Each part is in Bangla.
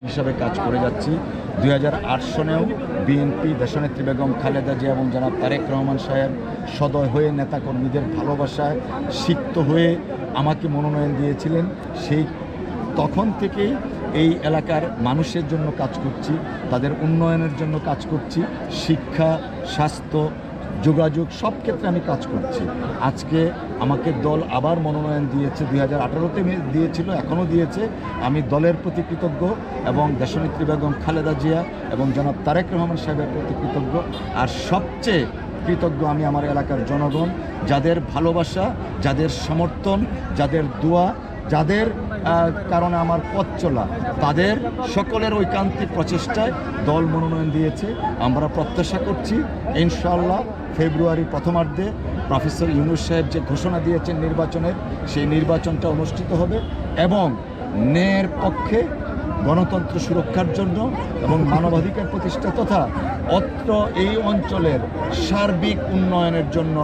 হিসাবে কাজ করে যাচ্ছি। 2008 সনেও বিএনপি দেশনেত্রী বেগম খালেদা জিয়া এবং জনাব তারেক রহমান সাহেব সদয় হয়ে নেতাকর্মীদের ভালোবাসায় সিক্ত হয়ে আমাকে মনোনয়ন দিয়েছিলেন। সেই তখন থেকেই এই এলাকার মানুষের জন্য কাজ করছি, তাদের উন্নয়নের জন্য কাজ করছি। শিক্ষা, স্বাস্থ্য, যোগাযোগ সব ক্ষেত্রে আমি কাজ করছি। আজকে আমাকে দল আবার মনোনয়ন দিয়েছে, 2018-তে দিয়েছিল, এখনও দিয়েছে। আমি দলের প্রতি কৃতজ্ঞ এবং দেশনেত্রী বেগম খালেদা জিয়া এবং জনাব তারেক রহমান সাহেবের প্রতি কৃতজ্ঞ। আর সবচেয়ে কৃতজ্ঞ আমি আমার এলাকার জনগণ, যাদের ভালোবাসা, যাদের সমর্থন, যাদের দোয়া, যাদের কারণে আমার পথ চলা, তাদের সকলের ঐকান্তিক প্রচেষ্টায় দল মনোনয়ন দিয়েছে। আমরা প্রত্যাশা করছি ইনশাআল্লাহ ফেব্রুয়ারি প্রথমার্ধে প্রফেসর ইউনূস সাহেব যে ঘোষণা দিয়েছেন নির্বাচনের, সেই নির্বাচনটা অনুষ্ঠিত হবে এবং ন্যায়ের পক্ষে, গণতন্ত্র সুরক্ষার জন্য এবং মানবাধিকার প্রতিষ্ঠা তথা অত্র এই অঞ্চলের সার্বিক উন্নয়নের জন্য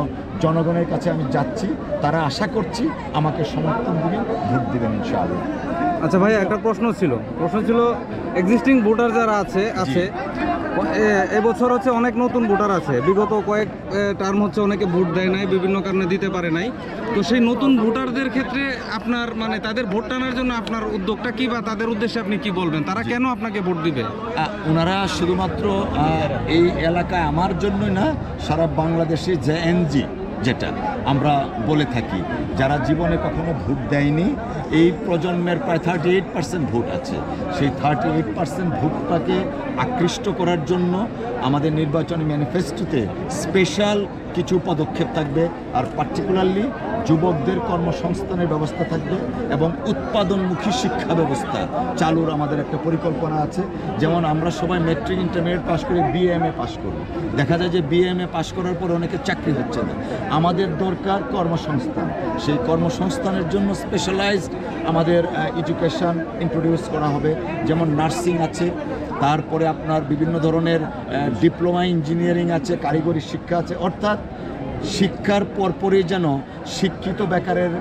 জনগণের কাছে আমি যাচ্ছি। তারা আশা করছি আমাকে সমর্থন দিবেন, ভোট দিবেন ইনশাআল্লাহ। আচ্ছা ভাই, একটা প্রশ্ন ছিল এক্সিস্টিং ভোটার যারা আছে এবছর হচ্ছে অনেক নতুন ভোটার আছে, বিগত কয়েক টার্ম হচ্ছে অনেকে ভোট দেয় নাই, বিভিন্ন কারণে দিতে পারে নাই। তো সেই নতুন ভোটারদের ক্ষেত্রে আপনার মানে তাদের ভোট টানার জন্য আপনার উদ্যোগটা কি, বা তাদের উদ্দেশ্যে আপনি কি বলবেন, তারা কেন আপনাকে ভোট দিবে? ওনারা শুধুমাত্র এই এলাকায় আমার জন্যই না, সারা বাংলাদেশে জেএনজি যেটা আমরা বলে থাকি, যারা জীবনে কখনো ভোট দেয়নি, এই প্রজন্মের প্রায় 38% ভোট আছে। সেই 38% ভোটটাকে আকৃষ্ট করার জন্য আমাদের নির্বাচনী ম্যানিফেস্টোতে স্পেশাল কিছু পদক্ষেপ থাকবে। আর পার্টিকুলারলি যুবকদের কর্মসংস্থানের ব্যবস্থা থাকবে এবং উৎপাদনমুখী শিক্ষা ব্যবস্থা চালুর আমাদের একটা পরিকল্পনা আছে। যেমন আমরা সবাই মেট্রিক, ইন্টারমিডিয়েট পাশ করে বিএমএ পাশ করি, দেখা যায় যে বিএমএ পাশ করার পর অনেকে চাকরি হচ্ছে না। আমাদের দরকার কর্মসংস্থান। সেই কর্মসংস্থানের জন্য স্পেশালাইজড আমাদের এডুকেশান ইন্ট্রোডিউস করা হবে। যেমন নার্সিং আছে, তারপরে আপনার বিভিন্ন ধরনের ডিপ্লোমা ইঞ্জিনিয়ারিং আছে, কারিগরি শিক্ষা আছে। অর্থাৎ শিক্ষার পরপরই যেন শিক্ষিত বেকারের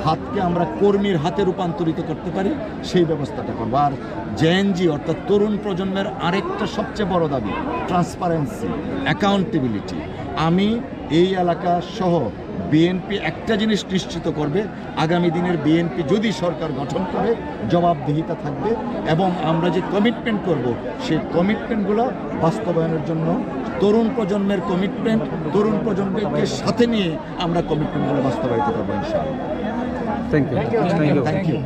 হাতকে আমরা কর্মীর হাতে রূপান্তরিত করতে পারি, সেই ব্যবস্থাটা করবো। আর জেএনজি অর্থাৎ তরুণ প্রজন্মের আরেকটা সবচেয়ে বড় দাবি ট্রান্সপারেন্সি, অ্যাকাউন্টেবিলিটি। আমি এই এলাকা সহ বিএনপি একটা জিনিস নিশ্চিত করবে, আগামী দিনের বিএনপি যদি সরকার গঠন করে জবাবদিহিতা থাকবে এবং আমরা যে কমিটমেন্ট করব সেই কমিটমেন্টগুলো বাস্তবায়নের জন্য তরুণ প্রজন্মের কমিটমেন্ট, তরুণ প্রজন্মকে সাথে নিয়ে আমরা কমিটমেন্টগুলো বাস্তবায়িত করবো ইনশাআল্লাহ। Thank you. Thank you.